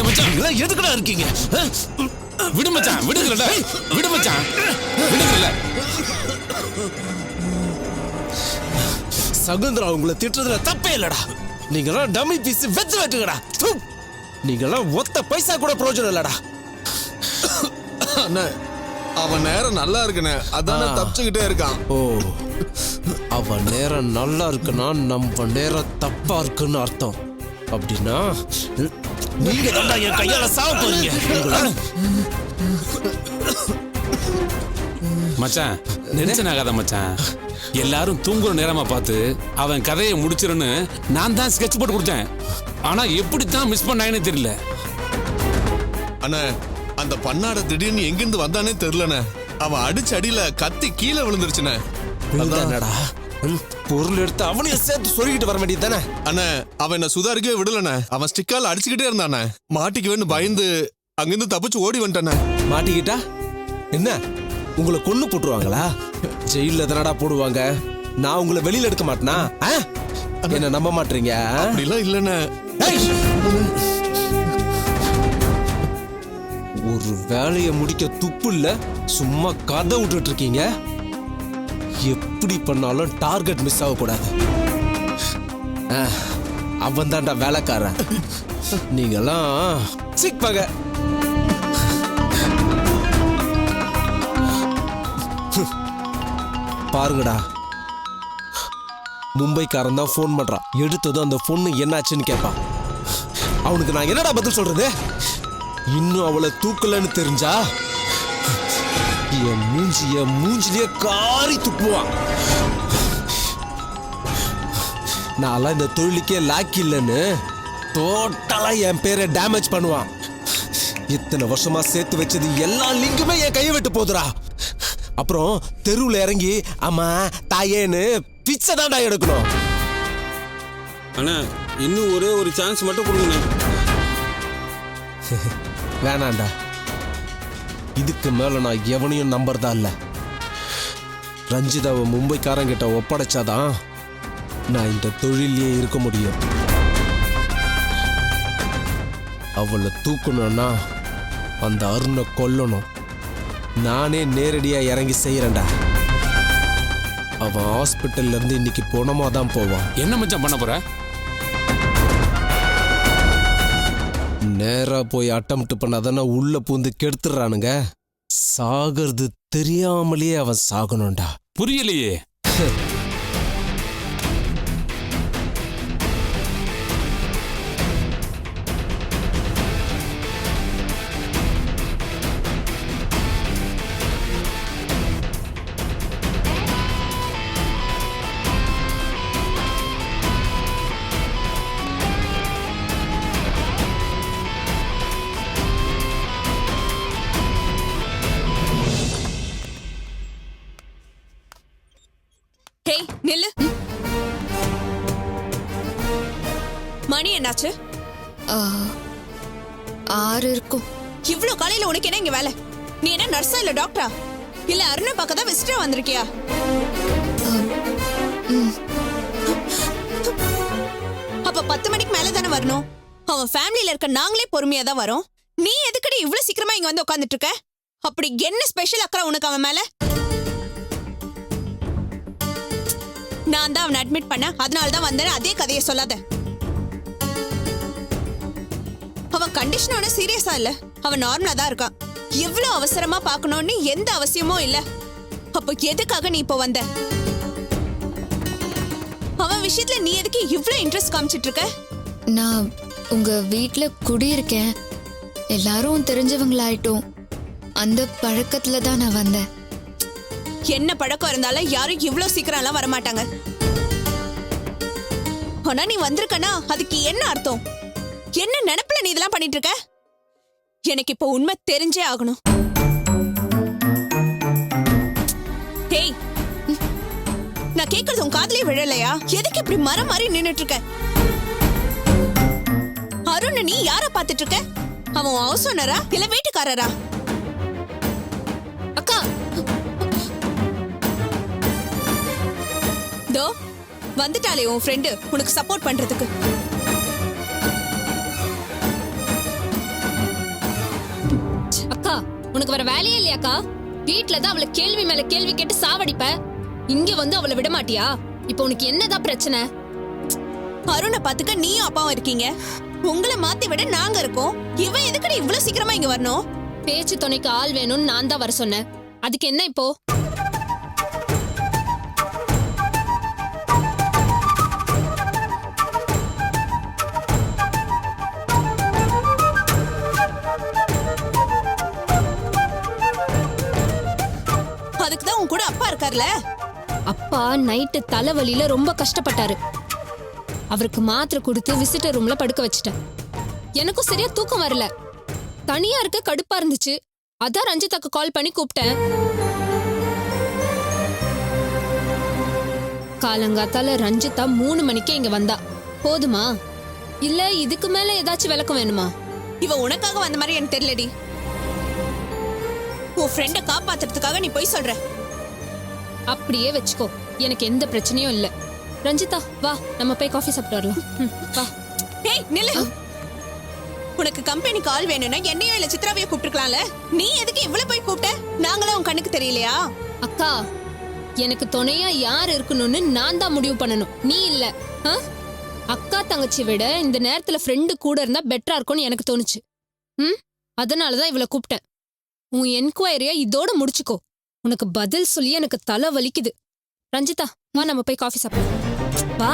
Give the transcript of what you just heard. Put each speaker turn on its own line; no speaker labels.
மச்சான் எதுக்குடா இருக்கீங்க?
விடு மச்சான், விடுங்கடா. விடு மச்சான், விடுங்கல.
சகுந்தரா உங்களை திட்டுறதுல தப்பே இல்லடா. நீங்களாம் டம்மி பீஸ் வெச்சு வெட்டுங்கடா. நீங்களாம் ஒத்த பைசா கூட பிரயோஜனம் இல்லடா.
அண்ணா அவன் நேரம் நல்லா இருக்குண்ணே, அதானே தப்பிச்சுக்கிட்டே இருக்கான்.
ஓ, அவன் நேரம் நல்லா இருக்குன்னா நம்ம நேரம் தப்பா இருக்குன்னு அர்த்தம். அப்படின்னா நீங்க தான்டா என் கையால சாவ போறீங்க.
மச்சான் டென்ஷன் ஆகாத மச்சான். எல்லாரும் தூங்குற நேரமா பார்த்து அவன் கதையை முடிச்சிருன்னு நான் தான் ஸ்கெட்ச் போட்டு கொடுத்தேன். ஆனா எப்படித்தான் மிஸ் பண்ணாங்கன்னு தெரியல.
அண்ணா அந்த பண்ணாட திடீர்னு எங்கிருந்து வந்தானே தெரியலண்ணே. அவன் அடிச்ச அடியில கத்தி கீழே விழுந்துருச்சுண்ணே.
என்னடா பொருள் எடுத்து அவனையும் சேர்த்து சொல்லிக்கிட்டு வர வேண்டியது தானே?
அண்ணா அவன் என்ன சுதாரிக்கவே விடலண்ணே. அவன் ஸ்டிக்கால அடிச்சுக்கிட்டே இருந்தானே. மாட்டிக்குவேன்னு பயந்து அங்கிருந்து தப்பிச்சு ஓடி வந்துட்டானே.
மாட்டிக்கிட்டா என்ன உங்களை கொன்னு போட்டுருவாங்களா? ஜெயில தானடா போடுவாங்க. நான் உங்களை வெளியில எடுக்க மாட்டேனா? என்ன நம்ப மாட்டீங்க?
அப்படிலாம் இல்லண்ணே.
ஒரு வேலையை முடிக்க துப்பு இல்ல, சும்மா கதை விட்டுட்டு இருக்கீங்க. எப்படி பண்ணாலும் டார்கெட் மிஸ் ஆகக்கூடாது. அவன் தான்டா வேலைக்காரன். நீங்கெல்லாம் சிக்பாங்க. பாருங்கடா, மும்பைக்காரன் தான் போன் பண்றான். எடுத்ததும் அந்த பொண்ணு என்னாச்சுன்னு கேட்பான். அவனுக்கு நான் என்னடா பதில் சொல்றது? இன்னும் அவளை தூக்கலன்னு தெரிஞ்சா என் மூஞ்சிலேயே காரி துப்புவான். நான் இந்த தொழிலுக்கே லாக்கி இல்லைன்னு டோட்டலா என் பேரை டேமேஜ் பண்ணுவான். இத்தனை வருஷமா சேர்த்து வச்சது எல்லா லிங்குமே என் கையை விட்டு போதுரா. அப்புறம் தெருவுல இறங்கி அம்மா தாயேன்னு பிச்சை தான்டா எடுக்கணும்.
அண்ணா இன்னும் ஒரே ஒரு சான்ஸ் மட்டும் கொடுங்க.
வேணாண்டா, இதுக்கு மேல நான் எவனையும் நம்புறதா இல்ல. ரஞ்சிதாவை மும்பைக்காரங்கிட்ட ஒப்படைச்சாதான் நான் இந்த தொழிலே இருக்க முடியும். அவளை தூக்கணும்னா அந்த அருணை கொல்லணும். நானே நேரடியா இறங்கி செய்யறேன்டா. அவன் ஹாஸ்பிட்டல்ல இருந்து இன்னைக்கு போனமா தான் போவான்.
என்ன மச்சான் பண்ண போற?
நேரா போய் அட்டம்ப்ட் பண்ணாதானே உள்ள பூந்து கெடுத்துறானுங்க. சாகிறது தெரியாமலேயே அவன் சாகணும்டா.
புரியலையே.
நில்லு. மணி என்னாச்சு?
6 இருக்கும்.
இவ்ளோ காலையில உனக்கு என்ன இங்க வேலை? நீ என்ன நர்ஸா இல்ல டாக்டரா? இல்ல அருணை பக்கம் தான் விசிட்டர் வந்திருக்கியா? அப்ப 10 மணிக்கு மேல தானே வரணும். அவன் ஃபேமிலியில இருக்க நாங்களே பொறுமையா தான் வரோம். நீ எதுக்கடி இவ்ளோ சீக்கிரமா இங்க வந்து உட்கார்ந்துட்டு இருக்க? அப்படி என்ன ஸ்பெஷல் அக்கறை உனக்கு அவன் மேல? நான் தான் அவனை அட்மிட் பண்ண, அதனால தான் வந்தேன். அதே கதையை சொல்லாத. அவன் கண்டிஷன் ஒன்னும் சீரியஸா இல்ல, அவன் நார்மலா தான் இருக்கான். எவ்வளவு அவசரமா பாக்கணும்னு எந்த அவசியமும் இல்ல. அப்ப எதுக்காக நீ இப்ப வந்த? அவன் விஷயத்துல நீ எதுக்கு இவ்ளோ இன்ட்ரெஸ்ட் காமிச்சிட்டு இருக்க?
நான் உங்க வீட்ல குடியிருக்கேன், எல்லாரும் தெரிஞ்சவங்களாயிட்டோம். அந்த பழக்கத்துல தான் நான் வந்தேன்.
என்ன பழக்கம் இருந்தாலும் யாரும் இவ்ளோ சீக்கிரம் எல்லாம் வரமாட்டாங்க. ஆனா நீ வந்திருக்கனா அதுக்கு என்ன அர்த்தம்? என்ன நினைப்புல நீ இதெல்லாம் பண்ணிட்டு இருக்க? எனக்கு இப்ப உண்மை தெரிஞ்சே ஆகணும். ஹேய், நான் கேக்குறது உன் காதுலயே விழலையா? எதுக்கு இப்படி மரம் மாதிரி நின்னுட்டு இருக்க? அருண், நீ யார பாத்துட்டு இருக்க? அவன் ஹவுஸ் ஓனரா இல்ல வீட்டுக்காரரா?
அக்கா,
தோ வந்துட்டாலே உன் ஃப்ரெண்டு உனக்கு சப்போர்ட் பண்றதுக்கு.
உனக்கு வர வேலையே இல்லையாக்கா? வீட்ல தான் அவளை கேள்வி மேல கேள்வி கேட்டு சாவடிப்ப, இங்க வந்து அவளை விட மாட்டியா? இப்போ உனக்கு என்னதான் பிரச்சனை?
அருணை பாத்துக்க நீயும் அப்பாவும் இருக்கீங்க, உங்களை மாத்தி விட நாங்க இருக்கோம். இவன் எதுக்கடி இவ்வளவு சீக்கிரமா இங்க வரணும்?
பேச்சு துணைக்கு ஆள் வேணும்னு நான் தான் வர சொன்னேன். அதுக்கு என்ன இப்போ?
அதுக்குதான் உன் கூட அப்பா இருக்கார்ல.
அப்பா நைட்டு தலைவலியில ரொம்ப கஷ்டப்பட்டாரு. அவருக்கு மாத்திரை கொடுத்து விசிட்டர் ரூம்ல படுக்க வச்சுட்டேன். எனக்கும் சரியா தூக்கம் வரல. தனியா இருக்க கடுப்பா இருந்துச்சு. அதான் ரஞ்சிதாக்கு கால் பண்ணி கூப்பிட்டேன். காலங்காத்தால ரஞ்சிதா 3 மணிக்கே இங்க வந்தா. போதுமா? இல்ல இதுக்கு மேல ஏதாச்சும் விளக்கம் வேணுமா?
இவ உனக்காக வந்த மாதிரி எனக்கு தெரியலடி. உன் ஃப்ரெண்ட காப்பாத்துறதுக்காக நீ போய் சொல்ற.
அப்படியே வச்சுக்கோ, எனக்கு எந்த பிரச்சனையும் இல்ல. ரஞ்சிதா வா, நம்ம போய் காஃபி சாப்பிட்டு வரலாம். வா.
ஏய் நில்லு. உனக்கு கம்பெனி கால் வேணும்னா என்னையோ இல்ல சித்ராவையோ கூப்பிட்டுக்கலாம்ல. நீ எதுக்கு இவ்வளவு போய் கூப்பிட்ட? நாங்களே உன் கண்ணுக்கு தெரியலையா?
அக்கா, எனக்கு துணையா யார் இருக்கணும்னு நான் தான் முடிவு பண்ணணும், நீ இல்ல. அக்கா தங்கச்சி விட இந்த நேரத்துல ஃப்ரெண்டு கூட இருந்தா பெட்டரா இருக்கும்னு எனக்கு தோணுச்சு. அதனாலதான் இவளை கூப்பிட்டேன். உன் என்கொயரியா இதோட முடிச்சுக்கோ. உனக்கு பதில் சொல்லி எனக்கு தலை வலிக்குது. ரஞ்சிதா வா, நம்ம போய் காஃபி சாப்பிடலாம். வா.